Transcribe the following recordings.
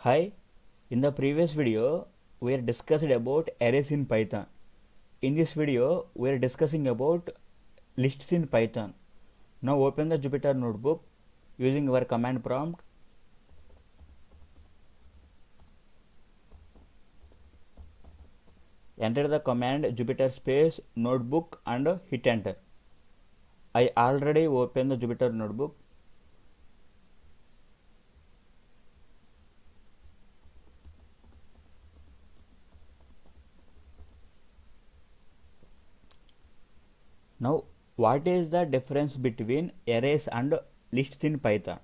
Hi, in the previous video, we are discussed about arrays in Python. In this video, we are discussing about lists in Python. Now open the Jupyter notebook using our command prompt. Enter the command Jupyter space notebook and hit enter. I already opened the Jupyter notebook. Now, what is the difference between arrays and lists in Python?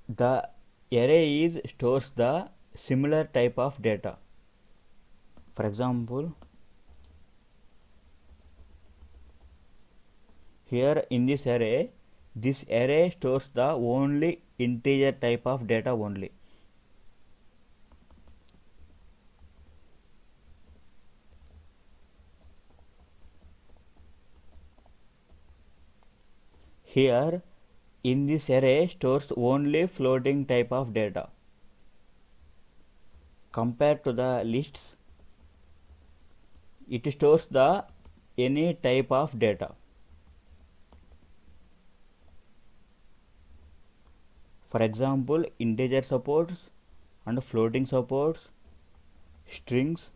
The array is stores the similar type of data. For example, here in this array stores the only integer type of data only. Here in this array stores only floating type of data. Compared to the lists, it stores the any type of data. For example, integer supports and floating supports, strings,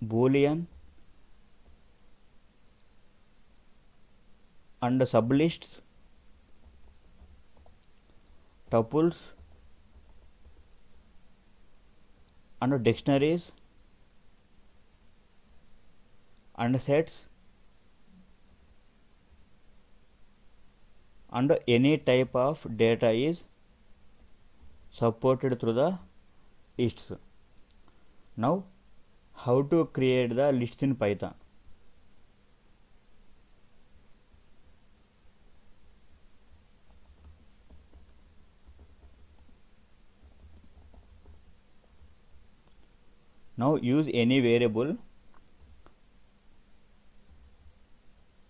boolean and sublists, tuples and dictionaries and sets and any type of data is supported through the lists. Now, how to create the lists in Python? Now use any variable.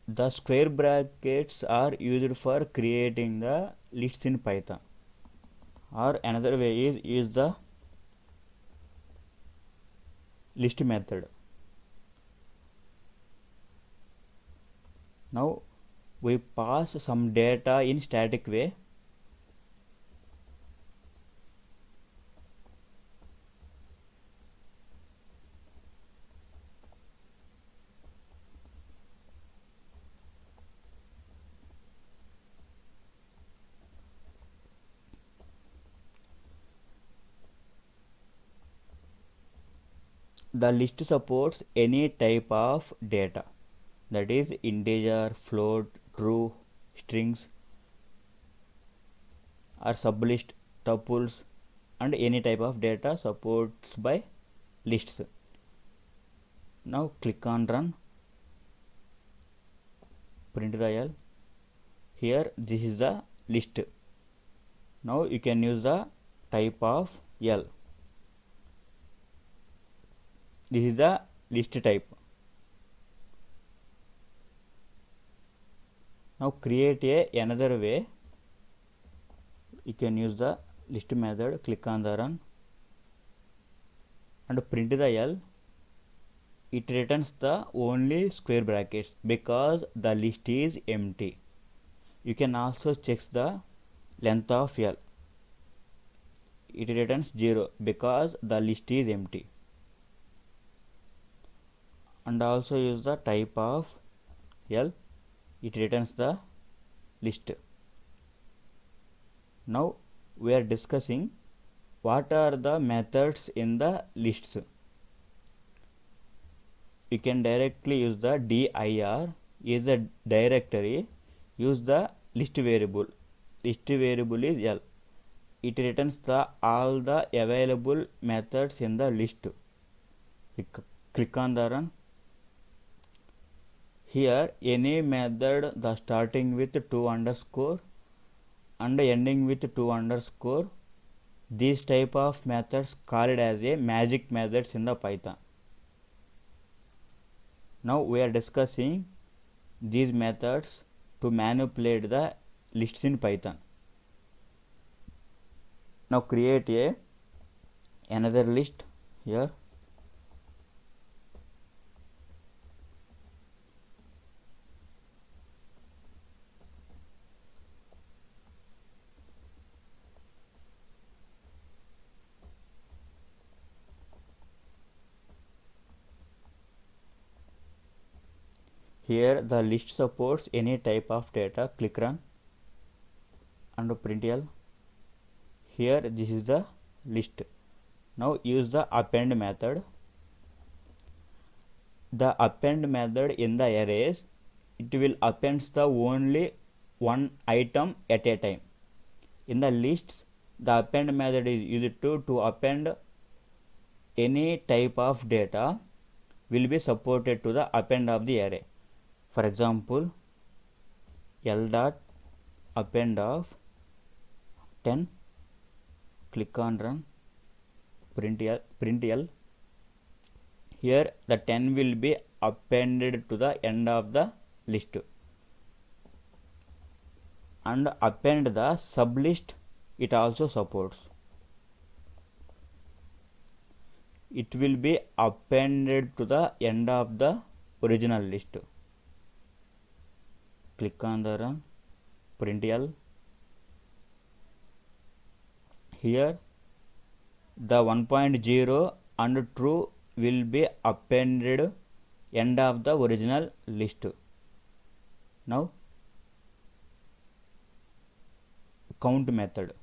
The square brackets are used for creating the lists in Python, or another way is use the list method. Now we pass some data in static way. The list supports any type of data, that is integer, float, true, strings or sublist, tuples and any type of data supports by lists. Now click on run, print the L. Here this is the list. Now you can use the type of L. This is the list type. Now create another way. You can use the list method, click on the run and print the L. It returns the only square brackets because the list is empty. You can also check the length of L. It returns 0 because the list is empty. And also use the type of L. It returns the list. Now we are discussing what are the methods in the lists. You can directly use the dir is the directory. Use the list variable. List variable is L. It returns the all the available methods in the list. Click on the run. Here any method the starting with 2 underscore and ending with 2 underscore, these type of methods called as a magic methods in the Python. Now we are discussing these methods to manipulate the lists in Python. Now create another list here. Here the list supports any type of data. Click run and print L. Here this is the list. Now use the append method. The append method in the arrays, it will append the only one item at a time. In the lists, the append method is used to append any type of data will be supported to the append of the array. For example, L dot append of 10. Click on run. Print L. Here the 10 will be appended to the end of the list. And append the sublist, it also supports. It will be appended to the end of the original list. Click on the run. Print L. Here the 1.0 and true will be appended end of the original list. Now count method.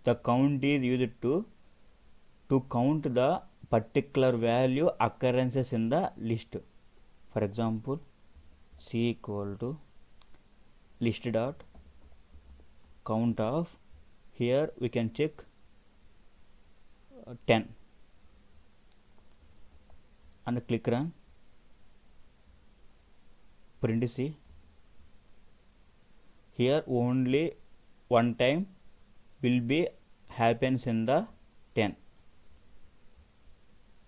The count is used to count the particular value occurrences in the list. For example, C equal to list dot count of, here we can check 10 and click run. Print C. Here only one time will be happens in the 10.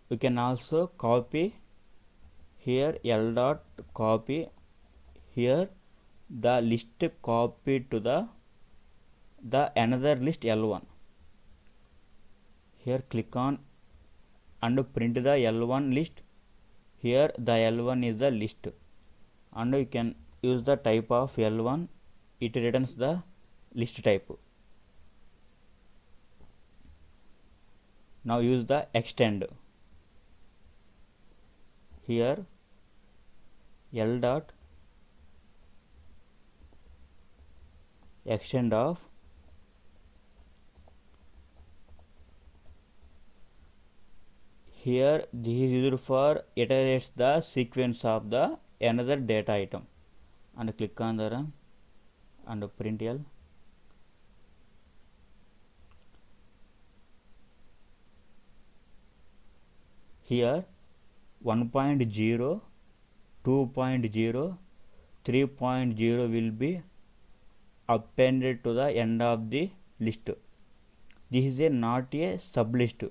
We can also copy here L dot copy. Here the list copied to the another list L1. Here click on and print the L1 list. Here the L1 is the list and you can use the type of L1. It returns the list type. Now use the extend. Here L dot extend of, here this is used for iterates the sequence of the another data item. And click on the run and print L. Here 1.0, 2.0, 3.0 will be appended to the end of the list. This is not a sublist.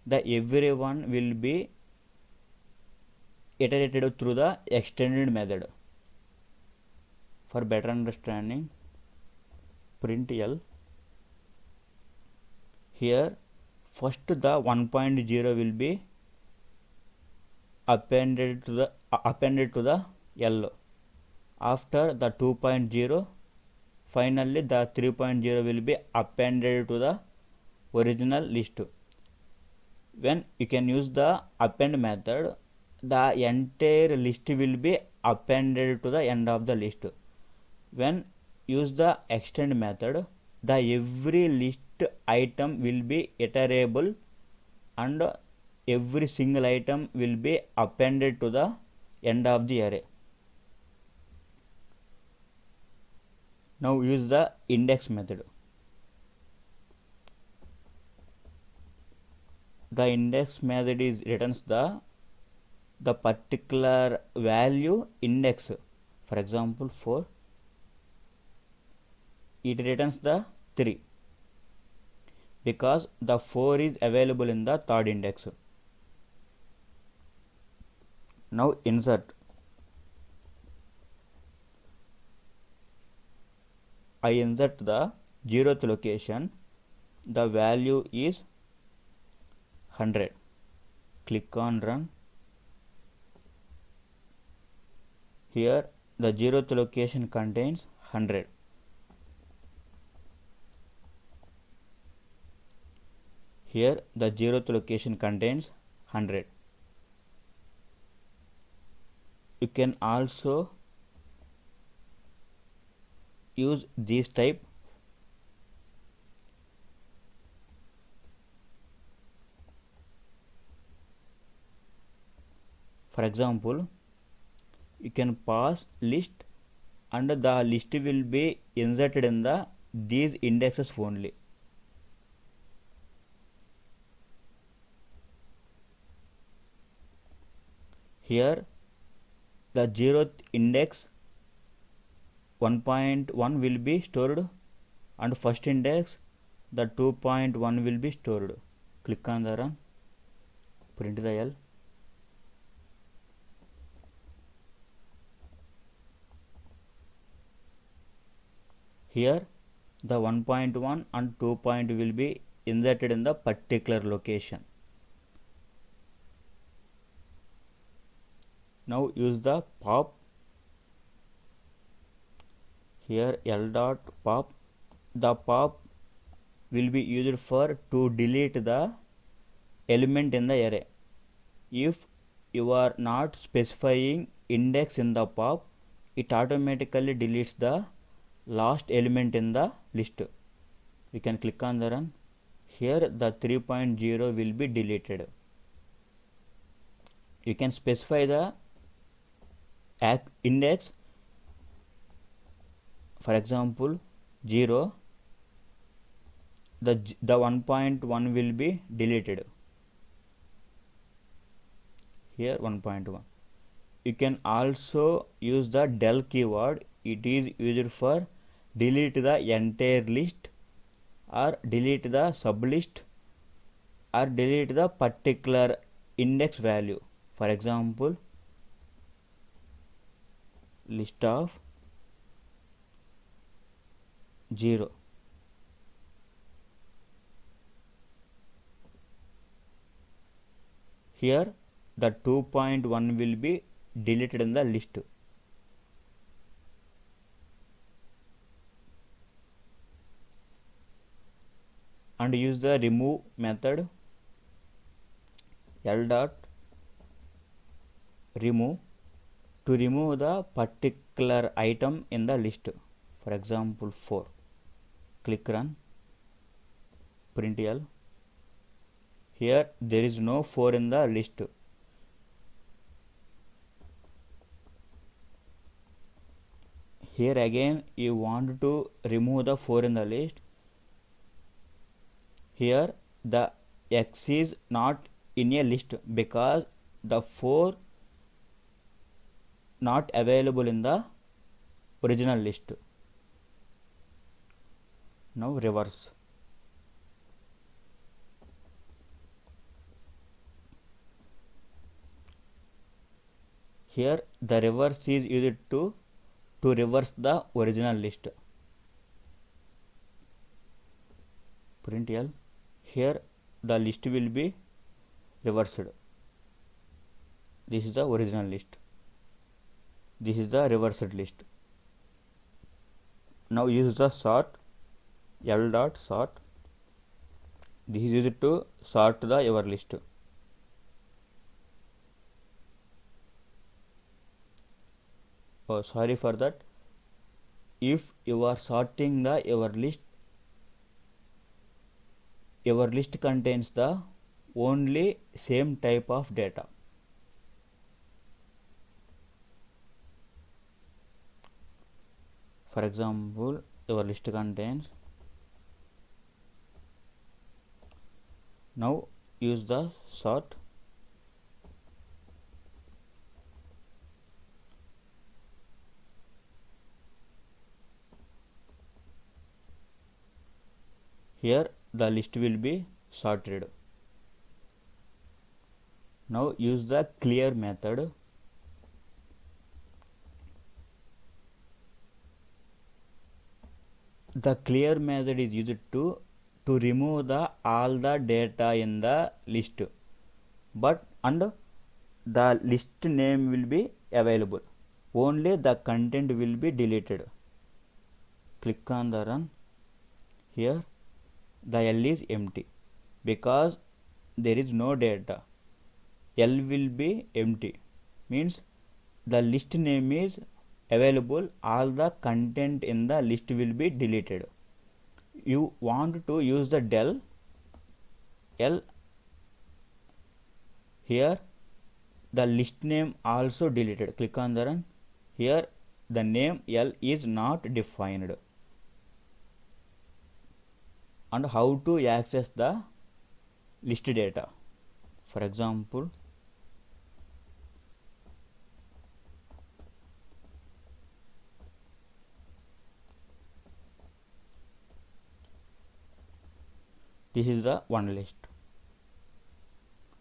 The everyone will be iterated through the extended method. For better understanding, print L. Here first the 1.0 will be appended to the L. After the 2.0, finally the 3.0 will be appended to the original list. When you can use the append method, the entire list will be appended to the end of the list. When use the extend method, the every list item will be iterable and every single item will be appended to the end of the array. Now use the index method. The index method is returns the particular value index. For example, 4. It returns the 3 because the 4 is available in the third index. Now insert. I insert the 0th location, the value is 100. Click on run. Here the 0th location contains 100. Here the 0th location contains 100. You can also use this type. For example, you can pass list and the list will be inserted in the these indexes only. Here the 0th index 1.1 will be stored and first index the 2.1 will be stored. Click on the run. Print the L. Here the 1.1 and 2 will be inserted in the particular location. Now use the pop. Here L dot pop. The pop will be used for to delete the element in the array. If you are not specifying index in the pop, it automatically deletes the last element in the list. We can click on the run. Here the 3.0 will be deleted. You can specify the index, for example 0. The 1.1 will be deleted. Here 1.1. You can also use the del keyword. It is used for delete the entire list or delete the sublist or delete the particular index value. For example, list of 0. Here the 2.1 will be deleted in the list. And use the remove method. L dot remove to remove the particular item in the list. For example 4. Click run. Print L. Here there is no 4 in the list. Here again you want to remove the 4 in the list. Here the X is not in a list because the 4 not available in the original list. Now reverse. Here the reverse is used to reverse the original list. Print L. Here the list will be reversed. This is the original list. This is the reversed list. Now use the sort. L dot sort. This is used to sort the your list. Oh, sorry for that. If you are sorting the your list contains the only same type of data. For example, your list contains. Now use the sort. Here the list will be sorted. Now use the clear method. the clear method is used to remove the all the data in the list, but and the list name will be available, only the content will be deleted. Click on the run. Here the L is empty because there is no data. L will be empty, means the list name is available, all the content in the list will be deleted. You want to use the del L. Here the list name also deleted. Click on the run. Here the name L is not defined. And how to access the list data? For example, this is the one list.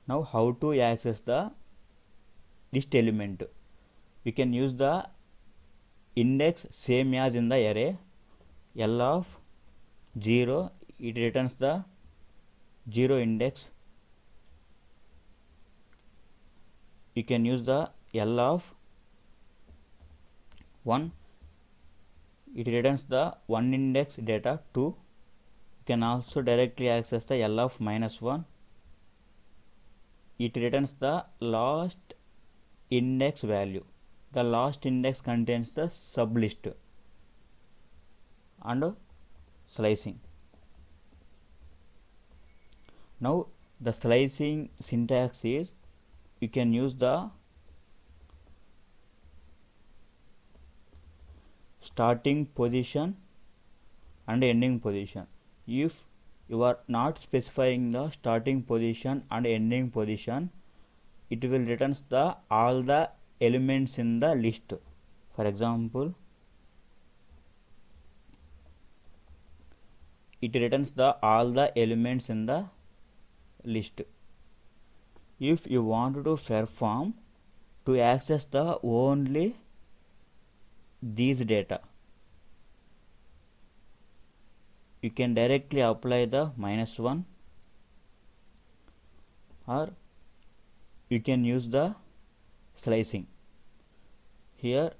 Now how to access the list element? We can use the index same as in the array. L of 0, it returns the 0 index. You can use the L of 1, it returns the 1 index data 2. You can also directly access the L of -1, it returns the last index value. The last index contains the sublist. And slicing. Now the slicing syntax is, you can use the starting position and ending position. If you are not specifying the starting position and ending position, it will returns the all the elements in the list. For example, it returns the all the elements in the list. If you want to perform to access the only these data, you can directly apply the -1, or you can use the slicing. Here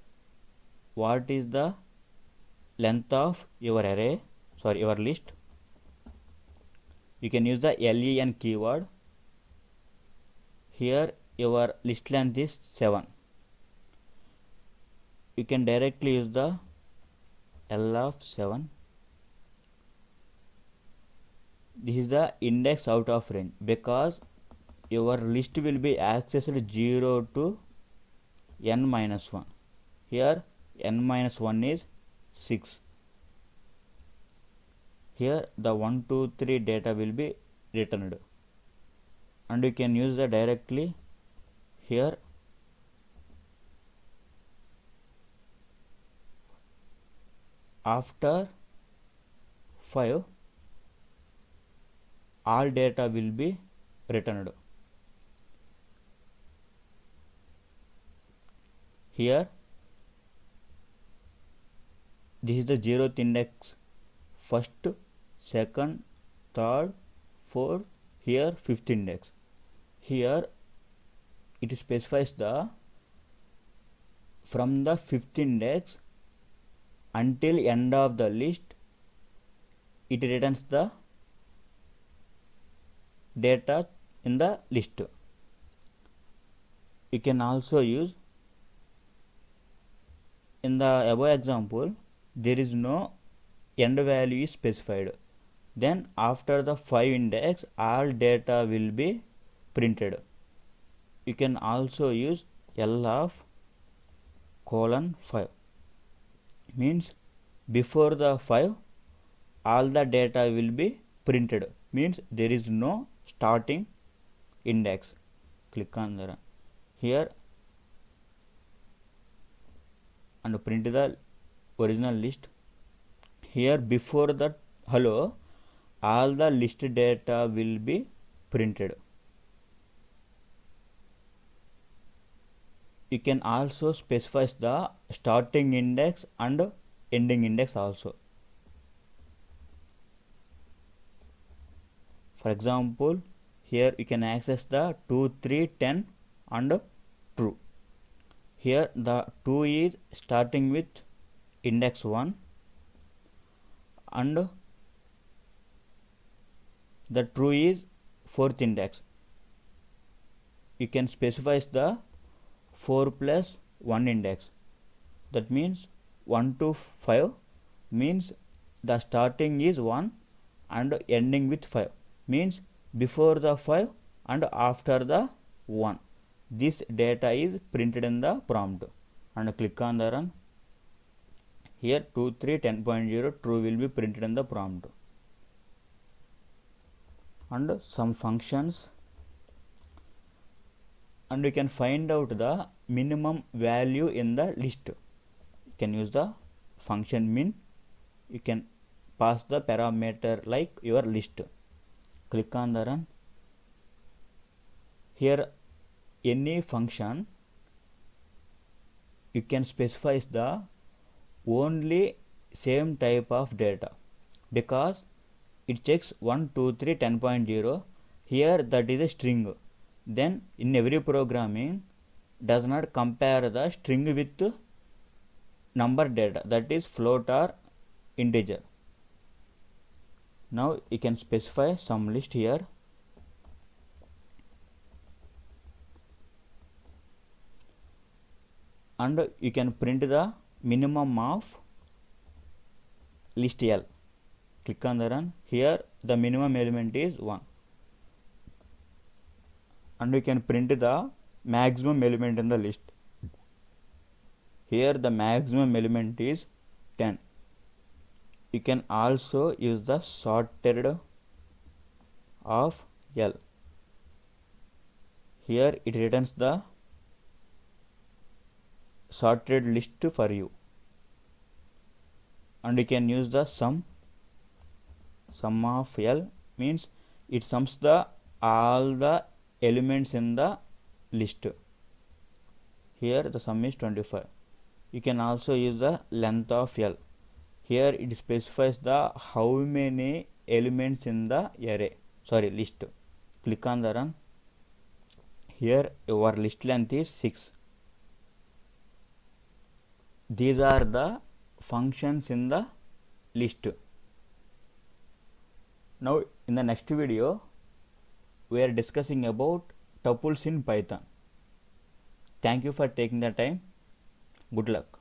what is the length of your array, sorry, your list? You can use the len keyword. Here your list length is 7. You can directly use the L of 7. This is the index out of range, because your list will be accessed 0 to n-1. Here n-1 is 6. Here the 1 2 3 data will be returned, and you can use the directly here. After 5, all data will be returned. Here this is the 0th index, first, second, third, fourth, here 5th index. Here it specifies the from the 5th index until end of the list, it returns the data in the list. You can also use, in the above example, there is no end value is specified. Then after the 5 index, all data will be printed. You can also use L of :5, means before the 5 all the data will be printed, means there is no starting index. Click on the here and print the original list. Here before that hello, all the list data will be printed. You can also specify the starting index and ending index also. For example, here you can access the 2, 3, 10 and true. Here the 2 is starting with index 1 and the true is 4th index. You can specify the 4 plus 1 index. That means 1 to 5 means the starting is 1 and ending with 5 means before the 5 and after the 1. This data is printed in the prompt and click on the run. Here 2, 3, 10.0 true will be printed in the prompt. And some functions, and you can find out the minimum value in the list. You can use the function min. You can pass the parameter like your list. Click on the run. Here any function you can specify the only same type of data, because it checks 1, 2, 3, 10.0. Here that is a string. Then in every programming does not compare the string with number data, that is float or integer. Now you can specify some list here. And you can print the minimum of list L. Click on the run. Here the minimum element is 1. And you can print the maximum element in the list. Here the maximum element is 10. You can also use the sorted of L. Here it returns the sorted list for you. And you can use the sum of L means it sums the all the elements in the list. Here the sum is 25. You can also use the length of L. Here it specifies the how many elements in the list. Click on the run. Here your list length is 6. These are the functions in the list. Now in the next video we are discussing about tuples in Python. Thank you for taking the time. Good luck.